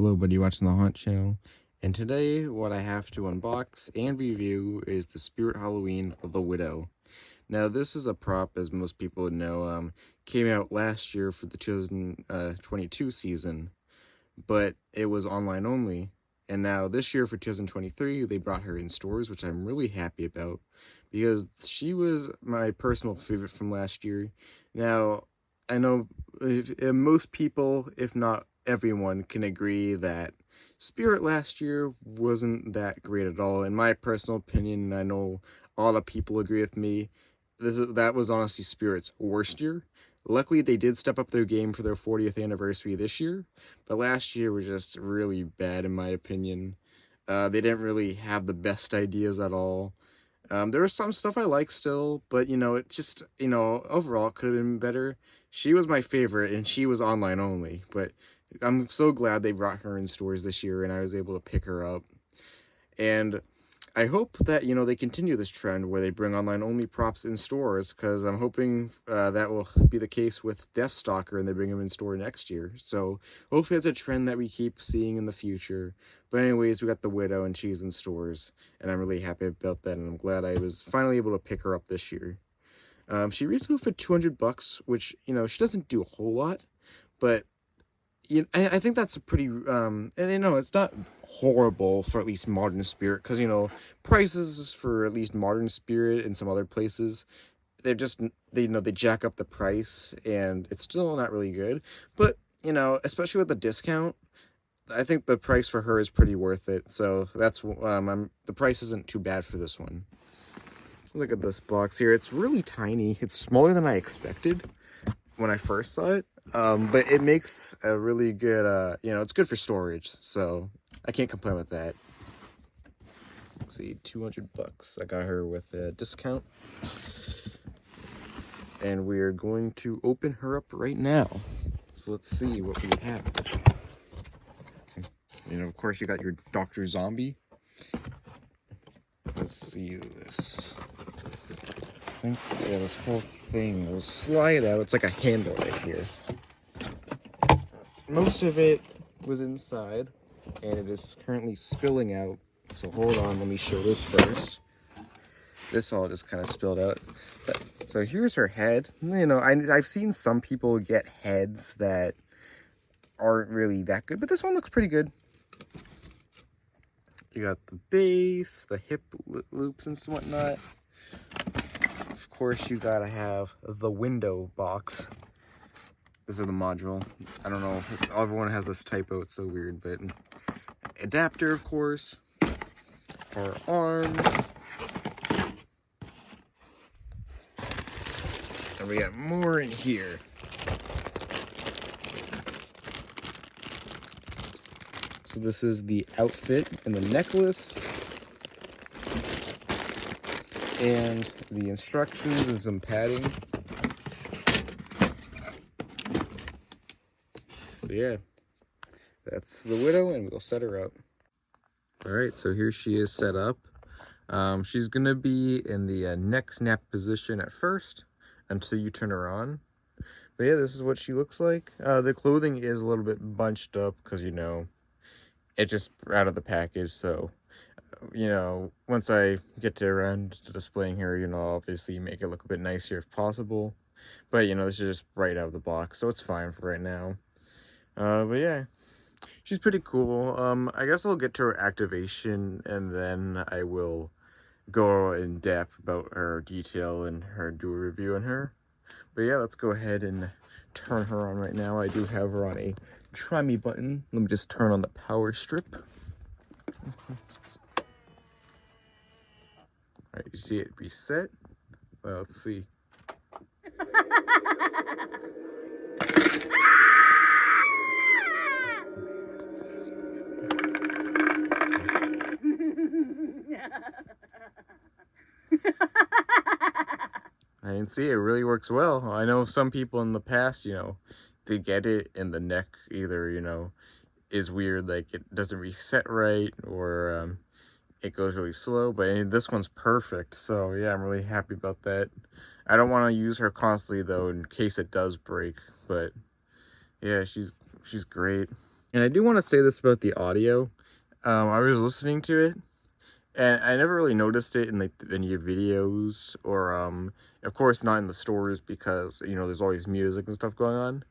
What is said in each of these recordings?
Hello buddy, watching the Haunt channel, and today what I have to unbox and review is the Spirit Halloween of the Widow. Now this is a prop, as most people know, came out last year for the 2022 season, but it was online only, and now this year for 2023 they brought her in stores, which I'm really happy about, because she was my personal favorite from last year. Now, I know if most people, if not everyone, can agree that Spirit last year wasn't that great at all. In my personal opinion, and I know a lot of people agree with me, that was honestly Spirit's worst year. Luckily, they did step up their game for their 40th anniversary this year, but last year was just really bad in my opinion. They didn't really have the best ideas at all. There was some stuff I like still, but it just, overall it could have been better. She was my favorite, and she was online only, but I'm so glad they brought her in stores this year, and I was able to pick her up. And I hope that, they continue this trend where they bring online only props in stores, because I'm hoping that will be the case with Deathstalker and they bring him in store next year. So hopefully it's a trend that we keep seeing in the future. But anyways, we got the Widow and she's in stores, and I'm really happy about that, and I'm glad I was finally able to pick her up this year. She retailed for $200, which, she doesn't do a whole lot, but I think that's a pretty and it's not horrible for at least Modern Spirit, because prices for at least Modern Spirit and some other places, they're just they jack up the price, and it's still not really good. But especially with the discount, I think the price for her is pretty worth it. So that's the price isn't too bad for this one. Look at this box here. It's really tiny. It's smaller than I expected when I first saw it, but it makes a really good, it's good for storage, so I can't complain with that. Let's see, $200. I got her with a discount, and we are going to open her up right now. So let's see what we have. Of course, you got your Dr. Zombie. Let's see this. I think, yeah, this whole thing will slide out. It's like a handle right here. Most of it was inside, and it is currently spilling out. So hold on, let me show this first. This all just kind of spilled out. So here's her head. I've seen some people get heads that aren't really that good, but this one looks pretty good. You got the base, the hip loops and whatnot. Of course, you gotta have the window box. This is the module. I don't know, everyone has this typo, it's so weird, but adapter, of course, our arms, and we got more in here. So this is the outfit and the necklace, and the instructions and some padding. So yeah, that's the Widow, and we'll set her up. All right, so here she is set up. She's gonna be in the neck snap position at first until you turn her on. But yeah, this is what she looks like. The clothing is a little bit bunched up because it just out of the package. So once I get around to displaying her, obviously make it look a bit nicer if possible. But this is just right out of the box, so it's fine for right now. But yeah, she's pretty cool. I guess I'll get to her activation, and then I will go in depth about her detail and do a review on her. But yeah, let's go ahead and turn her on right now. I do have her on a try me button. Let me just turn on the power strip. Alright, you see it reset? Well, let's see. I can see it really works well. I know some people in the past, they get it and the neck either, is weird, like it doesn't reset right, or it goes really slow, but this one's perfect. So yeah, I'm really happy about that. I don't want to use her constantly though, in case it does break, but yeah, she's great. And I do want to say this about the audio. I was listening to it, and I never really noticed it in like any videos, or of course not in the stores, because you know there's always music and stuff going on.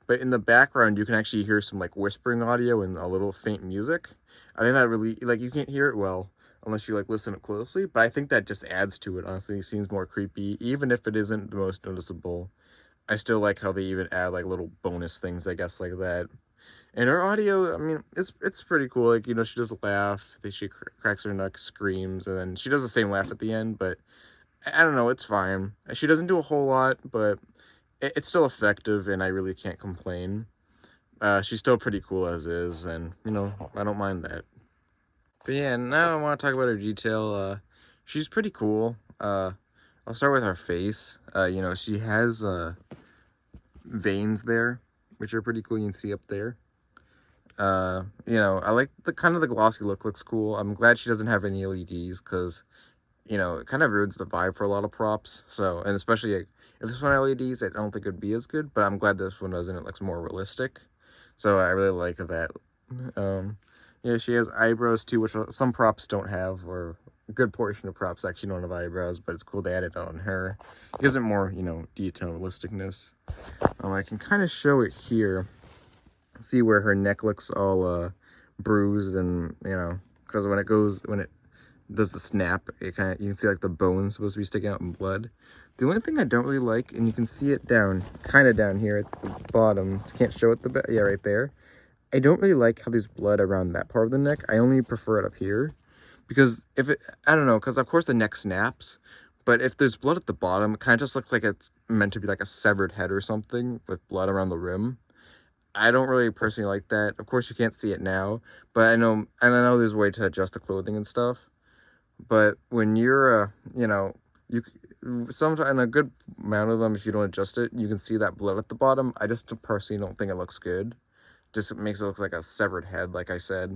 But in the background, you can actually hear some like whispering audio and a little faint music. I think that really, like, you can't hear it well unless you like listen closely, but I think that just adds to it. Honestly, it seems more creepy, even if it isn't the most noticeable. I still like how they even add like little bonus things, I guess, like that. And her audio, I mean, it's pretty cool. Like, you know, she does laugh, she cracks her neck, screams, and then she does the same laugh at the end. But I don't know, it's fine. She doesn't do a whole lot, but it's still effective, and I really can't complain. She's still pretty cool as is, and you know, I don't mind that. But yeah, now I want to talk about her detail. She's pretty cool. I'll start with her face. You know, she has veins there, which are pretty cool. You can see up there. You know, I like the kind of the glossy look. Looks cool. I'm glad she doesn't have any LEDs, because you know, it kind of ruins the vibe for a lot of props. So, and especially like, if this one had LEDs, I don't think it would be as good. But I'm glad this one doesn't. It looks more realistic. So I really like that. Yeah, she has eyebrows too, which some props don't have, or a good portion of props actually don't have eyebrows. But it's cool they added on her. It gives it more, you know, detail and realisticness. I can kind of show it here. See where her neck looks all bruised, and you know, because when it does the snap, it kind of, you can see like the bones supposed to be sticking out in blood. The only thing I don't really like, and you can see it kind of down here at the bottom, can't show it yeah, right there. I don't really like how there's blood around that part of the neck. I only prefer it up here, because if it, I don't know, because of course the neck snaps, but if there's blood at the bottom, it kind of just looks like it's meant to be like a severed head or something with blood around the rim. I don't really personally like that. Of course you can't see it now, but I know there's a way to adjust the clothing and stuff. But when you're, you know, sometimes, in a good amount of them, if you don't adjust it, you can see that blood at the bottom. I just personally don't think it looks good. Just makes it look like a severed head, like I said.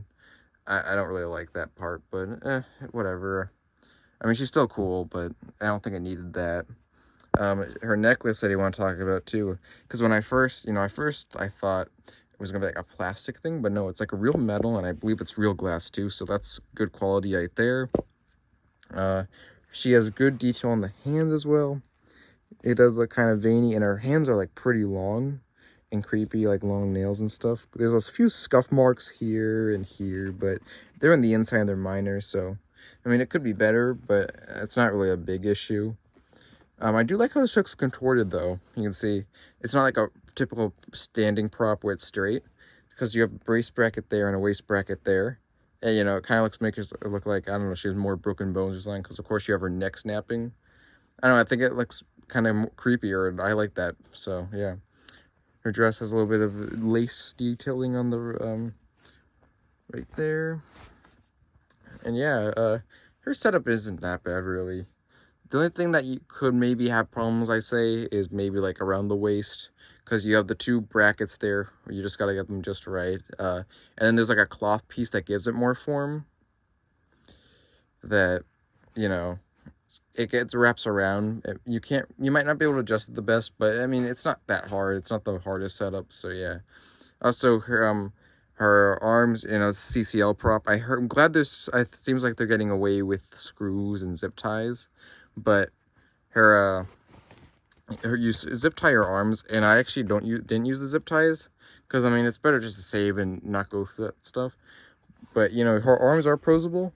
I don't really like that part, but whatever. I mean, she's still cool, but I don't think it needed that. Her necklace that I want to talk about too, because when I first, you know, I thought it was gonna be like a plastic thing, but no, it's like a real metal, and I believe it's real glass too, so that's good quality right there. She has good detail on the hands as well. It does look kind of veiny, and her hands are like pretty long and creepy, like long nails and stuff. There's a few scuff marks here and here, but they're on the inside and they're minor, so I mean, it could be better, but it's not really a big issue. I do like how the looks contorted though. You can see it's not like a typical standing prop where it's straight, because you have a brace bracket there and a waist bracket there. And you know, it kind of makes it look like, I don't know, she has more broken bones or something, because of course you have her neck snapping. I don't know, I think it looks kind of creepier, and I like that. So yeah, her dress has a little bit of lace detailing on the right there. And yeah, her setup isn't that bad really. The only thing that you could maybe have problems, I say, is maybe like around the waist, because you have the two brackets there. You just gotta get them just right. And then there's like a cloth piece that gives it more form. That, you know, it gets wraps around. You might not be able to adjust it the best, but I mean, it's not that hard. It's not the hardest setup. So yeah. Also, her arms, you know, CCL prop. I'm glad there's. It seems like they're getting away with screws and zip ties, but her you zip tie her arms, and I actually didn't use the zip ties, because I mean it's better just to save and not go through that stuff. But you know, her arms are posable,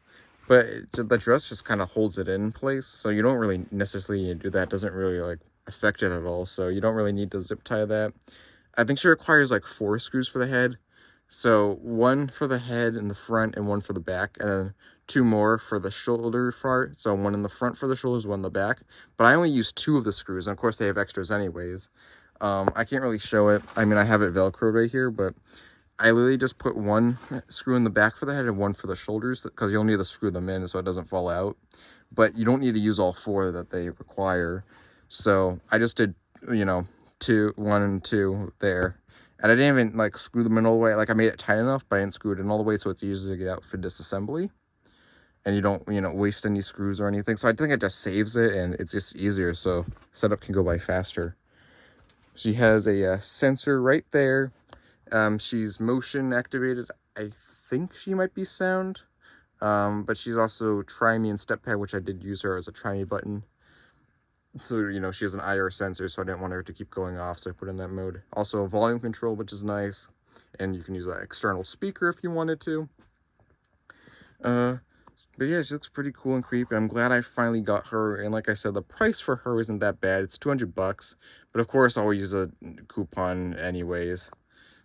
but the dress just kind of holds it in place, so you don't really necessarily need to do that. It doesn't really like affect it at all, so you don't really need to zip tie that. I think she requires like 4 screws for the head. So 1 for the head in the front and 1 for the back, and then 2 more for the shoulder part. So 1 in the front for the shoulders, 1 in the back. But I only use 2 of the screws, and of course they have extras anyways. I can't really show it. I mean, I have it Velcroed right here, but I literally just put 1 screw in the back for the head and 1 for the shoulders, because you'll need to screw them in so it doesn't fall out. But you don't need to use all 4 that they require. So I just did, you know, 1 and 2 there. And I didn't even like screw them in all the way. Like, I made it tight enough, but I didn't screw it in all the way, so it's easy to get out for disassembly. And you don't, you know, waste any screws or anything. So I think it just saves it, and it's just easier, so setup can go by faster. She has a sensor right there, She's motion activated. I think she might be sound. But she's also Try Me and Step Pad, which I did use her as a Try Me button. So, you know, she has an IR sensor, so I didn't want her to keep going off, so I put in that mode. Also, a volume control, which is nice. And you can use an external speaker if you wanted to. But yeah, she looks pretty cool and creepy. I'm glad I finally got her. And like I said, the price for her isn't that bad. It's 200 bucks. But of course, I'll use a coupon anyways.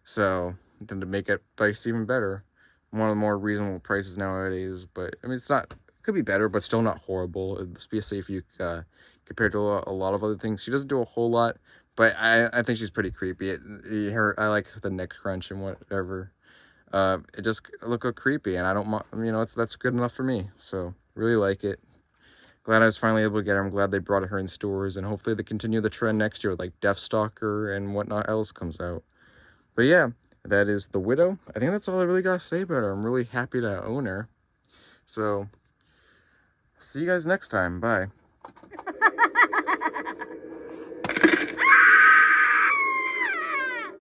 So, then to make it price even better. One of the more reasonable prices nowadays. But, I mean, it's not... Could be better, but still not horrible. Let's be safe compared to a lot of other things. She doesn't do a whole lot, but I think she's pretty creepy. I like the neck crunch and whatever. It just look creepy, and I don't, you know, that's good enough for me. So really like it. Glad I was finally able to get her. I'm glad they brought her in stores, and hopefully they continue the trend next year with like Deathstalker and whatnot else comes out. But yeah, that is the Widow. I think that's all I really gotta say about her. I'm really happy to own her. So see you guys next time. Bye.